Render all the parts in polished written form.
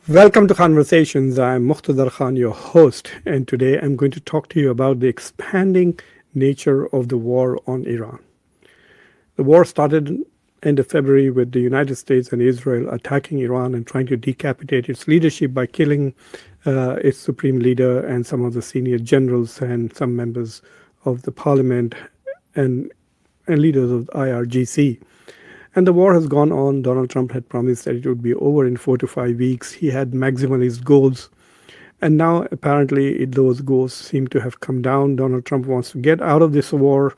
Welcome to Conversations. I'm Muqtadar Khan, your host, and today I'm going to talk to you about the expanding nature of the war on Iran. The war started end of February with the United States and Israel attacking Iran and trying to decapitate its leadership by killing its supreme leader and some of the senior generals and some members of the parliament and, and leaders of the IRGC. And the war has gone on. Donald Trump had promised that it would be over in 4 to 5 weeks. He had maximalist goals. And now, apparently, those goals seem to have come down. Donald Trump wants to get out of this war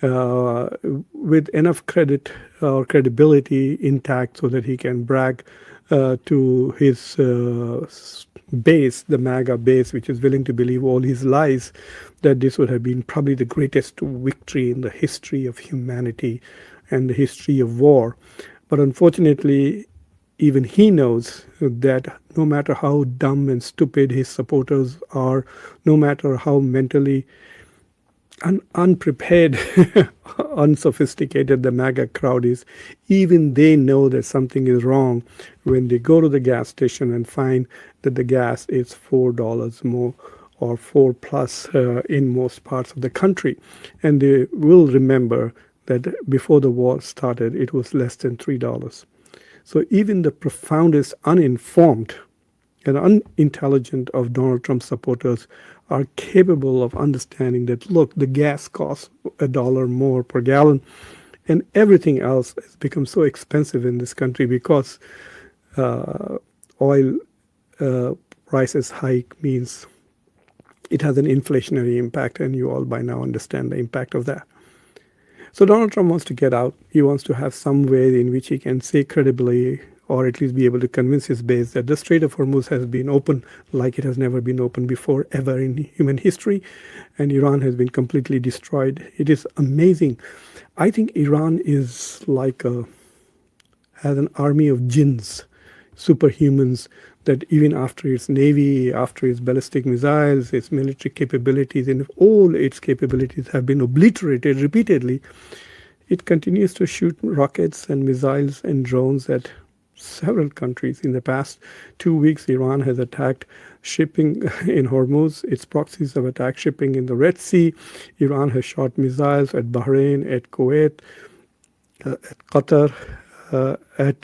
uh, with enough credit or credibility intact so that he can brag to his base, the MAGA base, which is willing to believe all his lies, that this would have been probably the greatest victory in the history of humanity and the history of war. But unfortunately, even he knows that no matter how dumb and stupid his supporters are, no matter how mentally unprepared, unsophisticated the MAGA crowd is, even they know that something is wrong when they go to the gas station and find that the gas is $4 more or 4 plus in most parts of the country. And they will remember that before the war started, it was less than $3. So even the profoundest uninformed and unintelligent of Donald Trump supporters are capable of understanding that, look, the gas costs $1 more per gallon, and everything else has become so expensive in this country because oil prices hike means it has an inflationary impact, and you all by now understand the impact of that. So Donald Trump wants to get out. He wants to have some way in which he can say credibly, or at least be able to convince his base, that the Strait of Hormuz has been open like it has never been open before ever in human history, and Iran has been completely destroyed. It is amazing. I think Iran is like has an army of jinns, superhumans, that even after its navy, after its ballistic missiles, its military capabilities, and if all its capabilities have been obliterated repeatedly, it continues to shoot rockets and missiles and drones at several countries. In the past 2 weeks, Iran has attacked shipping in Hormuz. Its proxies have attacked shipping in the Red Sea. Iran has shot missiles at Bahrain, at Kuwait, at Qatar, at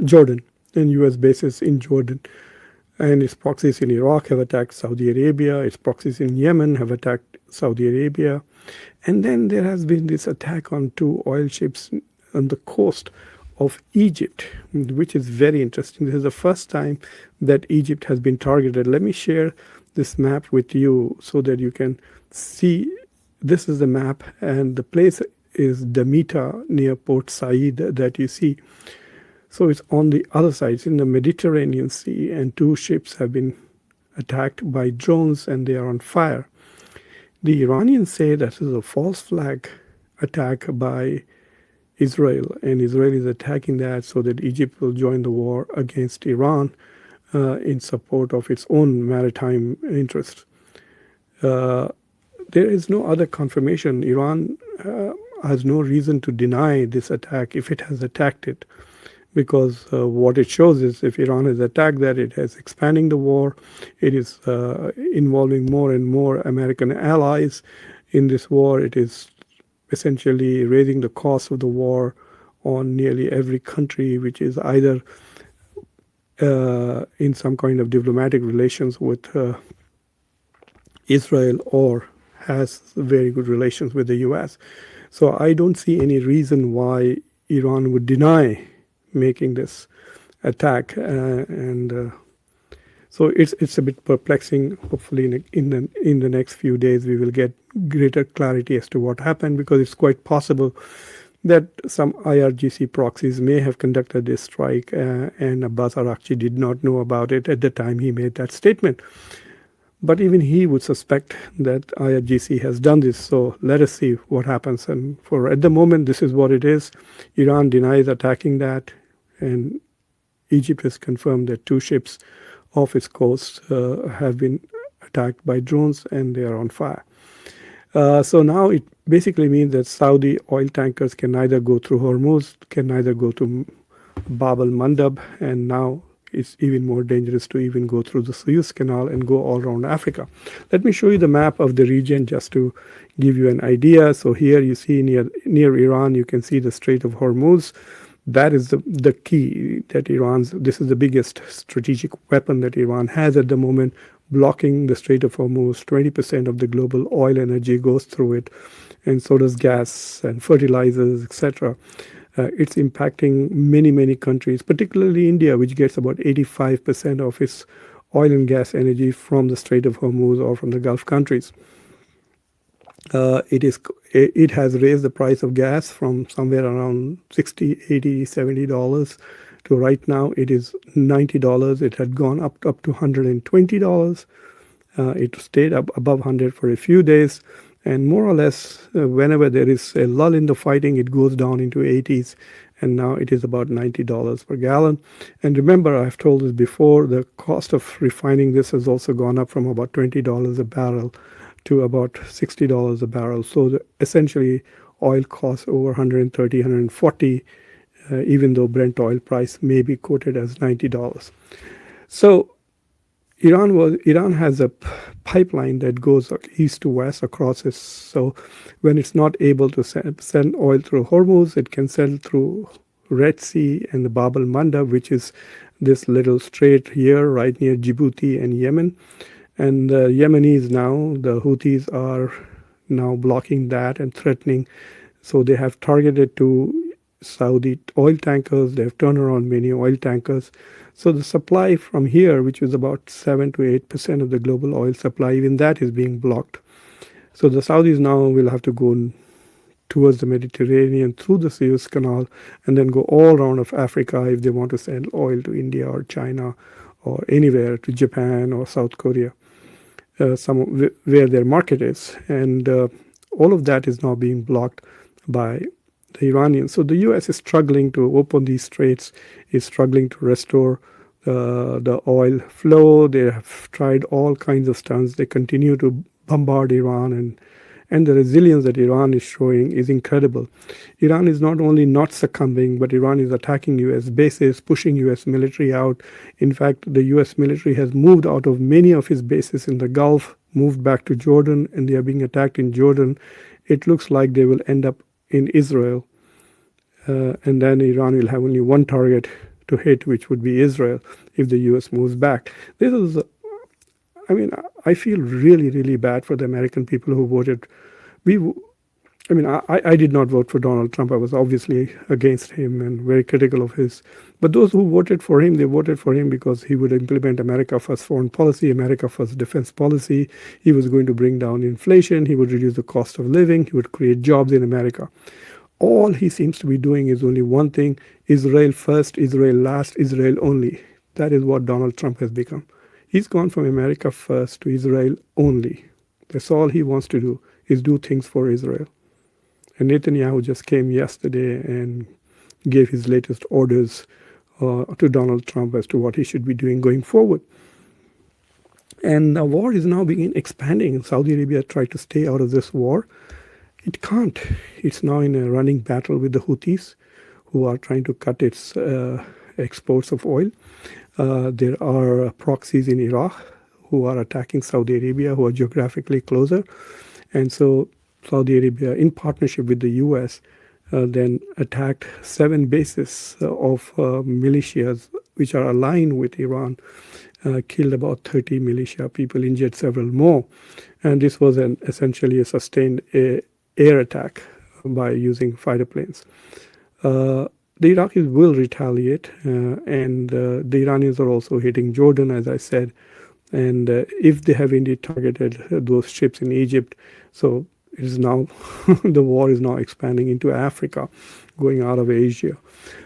Jordan, and U.S. bases in Jordan. And its proxies in Iraq have attacked Saudi Arabia. Its proxies in Yemen have attacked Saudi Arabia. And then there has been this attack on 2 oil ships on the coast of Egypt, which is very interesting. This is the first time that Egypt has been targeted. Let me share this map with you so that you can see. This is the map, and the place is Damietta near Port Said that you see. So it's on the other side, it's in the Mediterranean Sea, and 2 ships have been attacked by drones and they are on fire. The Iranians say that is a false flag attack by Israel, and Israel is attacking that so that Egypt will join the war against Iran in support of its own maritime interests. There is no other confirmation. Iran has no reason to deny this attack if it has attacked it, because what it shows is if Iran has attacked that, it is expanding the war. It is involving more and more American allies in this war. It is essentially raising the cost of the war on nearly every country which is either in some kind of diplomatic relations with Israel or has very good relations with the U.S. So I don't see any reason why Iran would deny making this attack, and so it's a bit perplexing. Hopefully, in the next few days, we will get greater clarity as to what happened, because it's quite possible that some IRGC proxies may have conducted this strike, and Abbas Araghchi did not know about it at the time he made that statement. But even he would suspect that IRGC has done this. So let us see what happens. And for at the moment, this is what it is. Iran denies attacking that, and Egypt has confirmed that 2 ships off its coast have been attacked by drones and they are on fire. So now it basically means that Saudi oil tankers can neither go through Hormuz, can neither go to Bab al-Mandab, and now it's even more dangerous to even go through the Suez Canal and go all around Africa. Let me show you the map of the region just to give you an idea. So here you see near Iran, you can see the Strait of Hormuz. That is the key that this is the biggest strategic weapon that Iran has at the moment, blocking the Strait of Hormuz. 20% of the global oil energy goes through it, and so does gas and fertilizers, etc. It's impacting many, many countries, particularly India, which gets about 85% of its oil and gas energy from the Strait of Hormuz or from the Gulf countries. It has raised the price of gas from somewhere around 60, 80, $70 to right now it is $90. It had gone up to $120. It stayed up above 100 for a few days, and more or less whenever there is a lull in the fighting, it goes down into 80s, and now it is about $90 per gallon. And remember, I've told this before, the cost of refining this has also gone up from about $20 a barrel to about $60 a barrel. So essentially, oil costs over 130, 140, even though Brent oil price may be quoted as $90. So Iran has a pipeline that goes east to west across it. So when it's not able to send oil through Hormuz, it can send through Red Sea and the Bab al-Mandab, which is this little strait here right near Djibouti and Yemen. And the Yemenis now, the Houthis are now blocking that and threatening. So they have targeted to Saudi oil tankers. They have turned around many oil tankers. So the supply from here, which is about 7 to 8% of the global oil supply, even that is being blocked. So the Saudis now will have to go towards the Mediterranean through the Suez Canal and then go all around of Africa if they want to send oil to India or China or anywhere, to Japan or South Korea. Where their market is, and all of that is now being blocked by the Iranians. So the U.S. is struggling to open these straits, is struggling to restore the oil flow. They have tried all kinds of stunts. They continue to bombard Iran, and the resilience that Iran is showing is incredible. Iran is not only not succumbing, but Iran is attacking U.S. bases, pushing U.S. military out. In fact, the U.S. military has moved out of many of its bases in the Gulf, moved back to Jordan, and they are being attacked in Jordan. It looks like they will end up in Israel, and then Iran will have only one target to hit, which would be Israel, if the U.S. moves back. This is I feel really, really bad for the American people who voted. I did not vote for Donald Trump. I was obviously against him and very critical of his. But those who voted for him, they voted for him because he would implement America First foreign policy, America First defense policy. He was going to bring down inflation. He would reduce the cost of living. He would create jobs in America. All he seems to be doing is only one thing: Israel first, Israel last, Israel only. That is what Donald Trump has become. He's gone from America first to Israel only. That's all he wants to do, is do things for Israel. And Netanyahu just came yesterday and gave his latest orders to Donald Trump as to what he should be doing going forward. And the war is now expanding. Saudi Arabia tried to stay out of this war. It can't. It's now in a running battle with the Houthis, who are trying to cut its exports of oil. There are proxies in Iraq who are attacking Saudi Arabia, who are geographically closer. And so Saudi Arabia, in partnership with the U.S., then attacked 7 bases of militias which are aligned with Iran, killed about 30 militia people, injured several more. And this was essentially a sustained air attack by using fighter planes. The Iraqis will retaliate, and the Iranians are also hitting Jordan, as I said. And if they have indeed targeted those ships in Egypt, so it is now the war is now expanding into Africa, going out of Asia.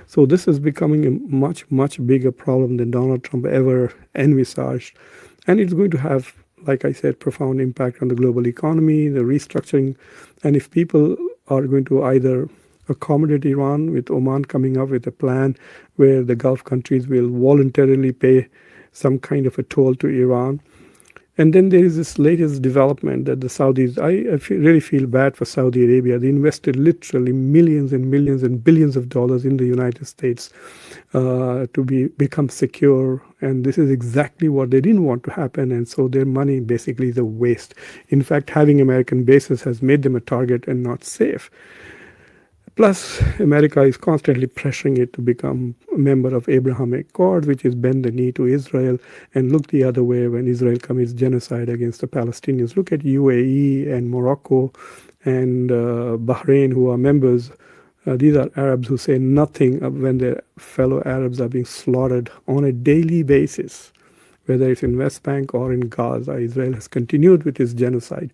So this is becoming a much, much bigger problem than Donald Trump ever envisaged. And it's going to have, like I said, profound impact on the global economy, the restructuring. And if people are going to either accommodate Iran, with Oman coming up with a plan where the Gulf countries will voluntarily pay some kind of a toll to Iran, And then there is this latest development that the Saudis, really feel bad for Saudi Arabia. They invested literally millions and millions and billions of dollars in the United States to become secure. And this is exactly what they didn't want to happen. And so their money basically is a waste. In fact, having American bases has made them a target and not safe. Plus, America is constantly pressuring it to become a member of Abrahamic Accord, which is bend the knee to Israel and look the other way when Israel commits genocide against the Palestinians. Look at UAE and Morocco and Bahrain, who are members. These are Arabs who say nothing when their fellow Arabs are being slaughtered on a daily basis, whether it's in West Bank or in Gaza. Israel has continued with its genocide.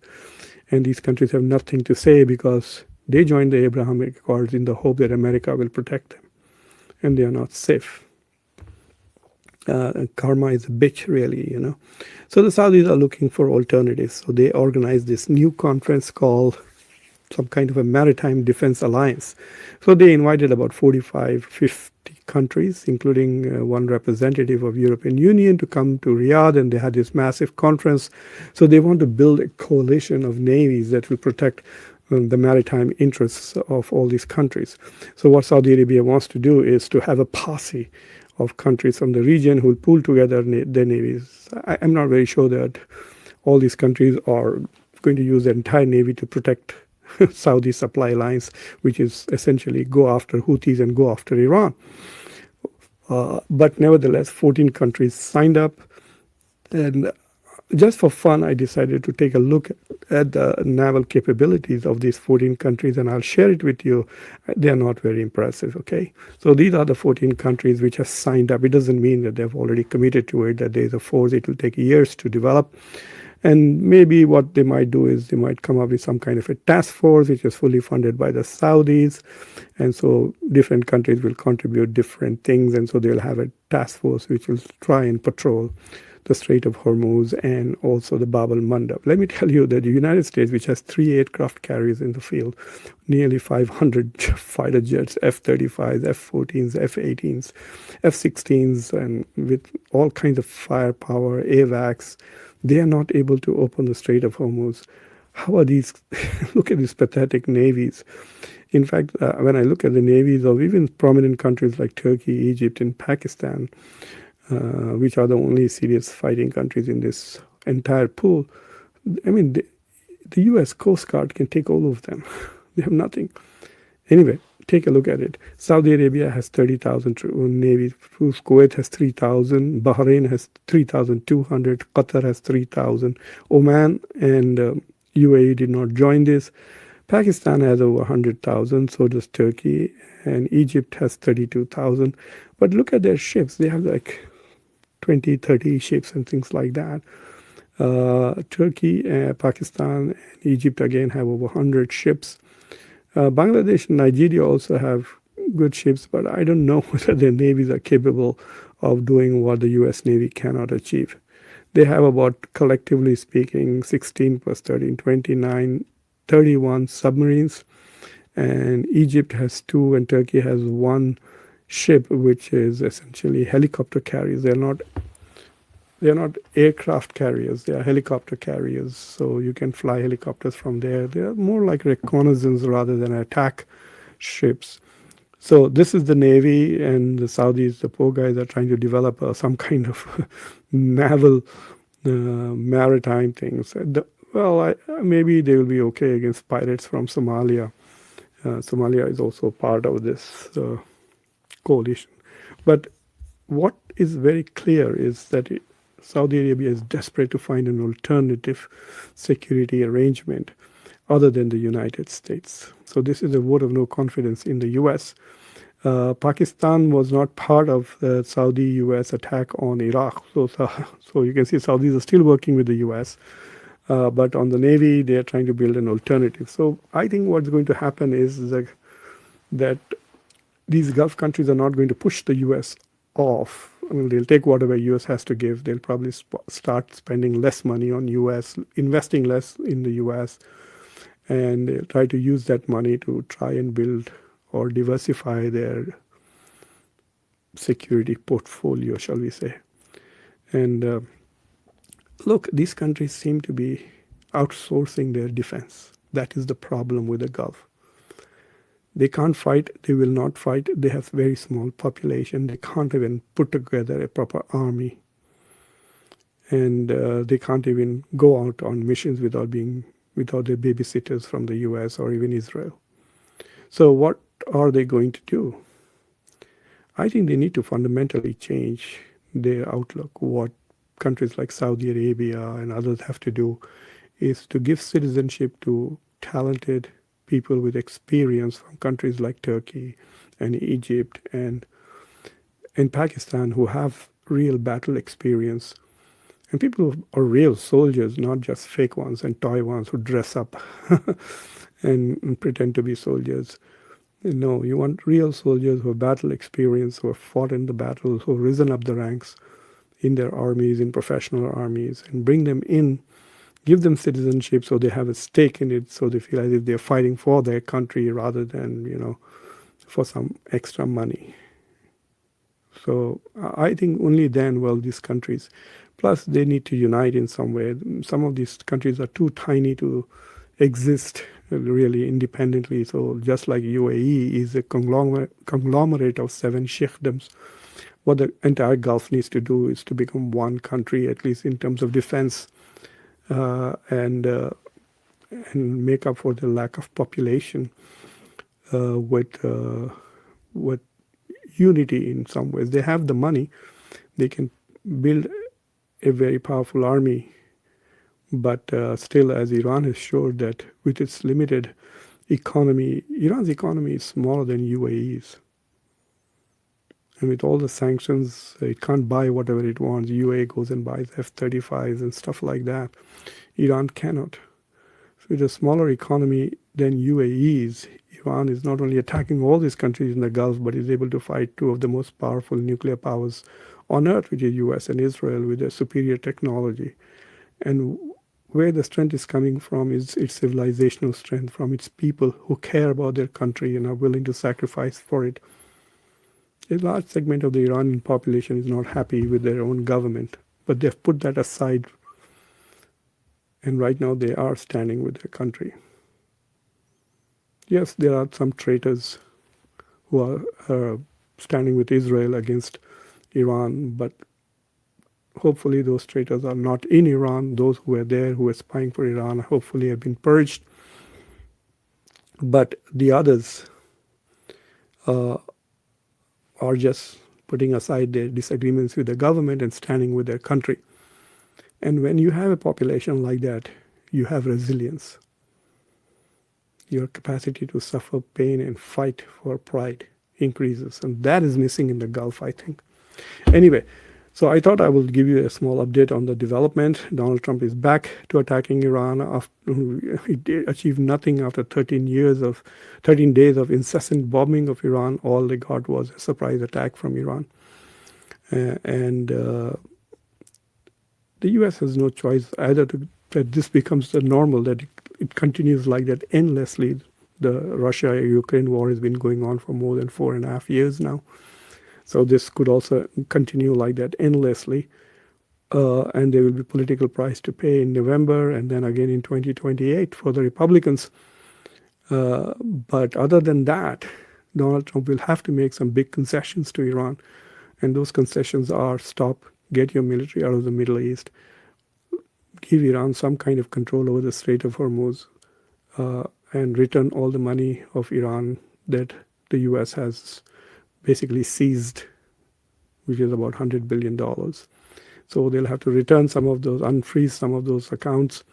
And these countries have nothing to say because they joined the Abrahamic Accords in the hope that America will protect them. And they are not safe. Karma is a bitch, really, So the Saudis are looking for alternatives. So they organized this new conference called some kind of a maritime defense alliance. So they invited about 45, 50 countries, including one representative of European Union, to come to Riyadh, and they had this massive conference. So they want to build a coalition of navies that will protect the maritime interests of all these countries. So what Saudi Arabia wants to do is to have a posse of countries from the region who will pool together their navies. I'm not very sure that all these countries are going to use their entire navy to protect Saudi supply lines, which is essentially go after Houthis and go after Iran. But nevertheless, 14 countries signed up. And just for fun, I decided to take a look at the naval capabilities of these 14 countries, and I'll share it with you. They are not very impressive, okay? So these are the 14 countries which have signed up. It doesn't mean that they've already committed to it, that there's a force. It will take years to develop. And maybe what they might do is they might come up with some kind of a task force which is fully funded by the Saudis. And so different countries will contribute different things. And so they'll have a task force which will try and patrol the Strait of Hormuz and also the Bab al-Mandab. Let me tell you that the United States, which has 3 aircraft carriers in the field, nearly 500 fighter jets, F-35s, F-14s, F-18s, F-16s, and with all kinds of firepower, AWACS, they are not able to open the Strait of Hormuz. How are these? Look at these pathetic navies. In fact, when I look at the navies of even prominent countries like Turkey, Egypt, and Pakistan, which are the only serious fighting countries in this entire pool, I mean, the U.S. Coast Guard can take all of them. They have nothing. Anyway, take a look at it. Saudi Arabia has 30,000 Navy. Kuwait has 3,000. Bahrain has 3,200. Qatar has 3,000. Oman and UAE did not join this. Pakistan has over 100,000. So does Turkey. And Egypt has 32,000. But look at their ships. They have like 20, 30 ships and things like that. Turkey, Pakistan, and Egypt again have over 100 ships. Bangladesh and Nigeria also have good ships, but I don't know whether their navies are capable of doing what the U.S. Navy cannot achieve. They have about, collectively speaking, 16 plus 13, 29, 31 submarines, and Egypt has 2 and Turkey has 1 ship, which is essentially helicopter carriers. They're not aircraft carriers, they are helicopter carriers. So you can fly helicopters from there. They're more like reconnaissance rather than attack ships. So this is the Navy, and the Saudis, the poor guys, are trying to develop some kind of naval maritime things. Maybe they will be okay against pirates from Somalia. Somalia is also part of this coalition. But what is very clear is that Saudi Arabia is desperate to find an alternative security arrangement other than the United States. So this is a vote of no confidence in the U.S. Pakistan was not part of the Saudi-U.S. attack on Iraq. So you can see Saudis are still working with the U.S. But on the Navy, they are trying to build an alternative. So I think what's going to happen is that these Gulf countries are not going to push the U.S. off. I mean, they'll take whatever U.S. has to give. They'll probably start spending less money on U.S., investing less in the U.S., and they'll try to use that money to try and build or diversify their security portfolio, shall we say. And Look, these countries seem to be outsourcing their defense. That is the problem with the Gulf. They can't fight, they will not fight. They have very small population. They can't even put together a proper army. And they can't even go out on missions without their babysitters from the US or even Israel. So what are they going to do? I think they need to fundamentally change their outlook. What countries like Saudi Arabia and others have to do is to give citizenship to talented people with experience from countries like Turkey and Egypt and Pakistan who have real battle experience, and people who are real soldiers, not just fake ones and toy ones who dress up and pretend to be soldiers. No, you want real soldiers who have battle experience, who have fought in the battles, who have risen up the ranks in their armies, in professional armies, and bring them in, give them citizenship so they have a stake in it, so they feel as if they're fighting for their country rather than, for some extra money. So I think only then will these countries, plus they need to unite in some way. Some of these countries are too tiny to exist really independently. So just like UAE is a conglomerate of 7 sheikdoms, what the entire Gulf needs to do is to become one country, at least in terms of defense, and make up for the lack of population with unity in some ways. They have the money. They can build a very powerful army. But still, as Iran has showed that with its limited economy, Iran's economy is smaller than UAE's. And with all the sanctions, it can't buy whatever it wants. UAE goes and buys F-35s and stuff like that. Iran cannot. So with a smaller economy than UAE's, Iran is not only attacking all these countries in the Gulf, but is able to fight 2 of the most powerful nuclear powers on earth, which is US and Israel, with their superior technology. And where the strength is coming from is its civilizational strength, from its people who care about their country and are willing to sacrifice for it. A large segment of the Iranian population is not happy with their own government, but they've put that aside. And right now they are standing with their country. Yes, there are some traitors who are standing with Israel against Iran, but hopefully those traitors are not in Iran. Those who were there, who were spying for Iran, hopefully have been purged. But the others are just putting aside their disagreements with the government and standing with their country. And when you have a population like that, you have resilience. Your capacity to suffer pain and fight for pride increases. And that is missing in the Gulf, I think. Anyway, so I thought I will give you a small update on the development. Donald Trump is back to attacking Iran. He achieved nothing after 13 days of incessant bombing of Iran. All they got was a surprise attack from Iran. And the US has no choice either that this becomes the normal, that it continues like that endlessly. The Russia-Ukraine war has been going on for more than 4.5 years now. So this could also continue like that endlessly. And there will be political price to pay in November and then again in 2028 for the Republicans. But other than that, Donald Trump will have to make some big concessions to Iran. And those concessions are stop, get your military out of the Middle East, give Iran some kind of control over the Strait of Hormuz, and return all the money of Iran that the US has basically seized, which is about $100 billion. So they'll have to return some of those, unfreeze some of those accounts,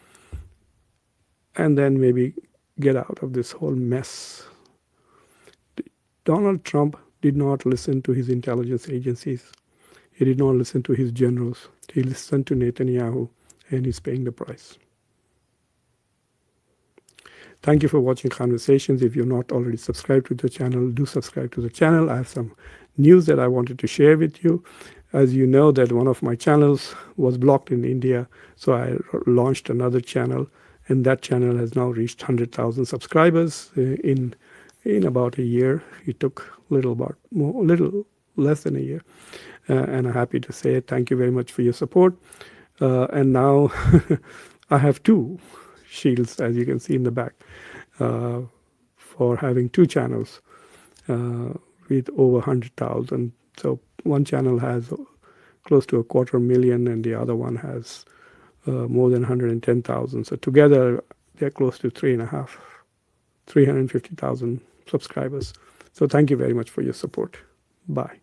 and then maybe get out of this whole mess. Donald Trump did not listen to his intelligence agencies. He did not listen to his generals. He listened to Netanyahu, and he's paying the price. Thank you for watching Conversations. If you're not already subscribed to the channel, do subscribe to the channel. I have some news that I wanted to share with you. As you know, that one of my channels was blocked in India, so I launched another channel, and that channel has now reached 100,000 subscribers in about a year. It took little less than a year, and I'm happy to say thank you very much for your support. And now I have two shields, as you can see in the back, uh, for having two channels uh, with over 100,000. So one channel has close to 250,000 and the other one has more than 110,000. So together they're close to 350,000 subscribers. So thank you very much for your support. Bye.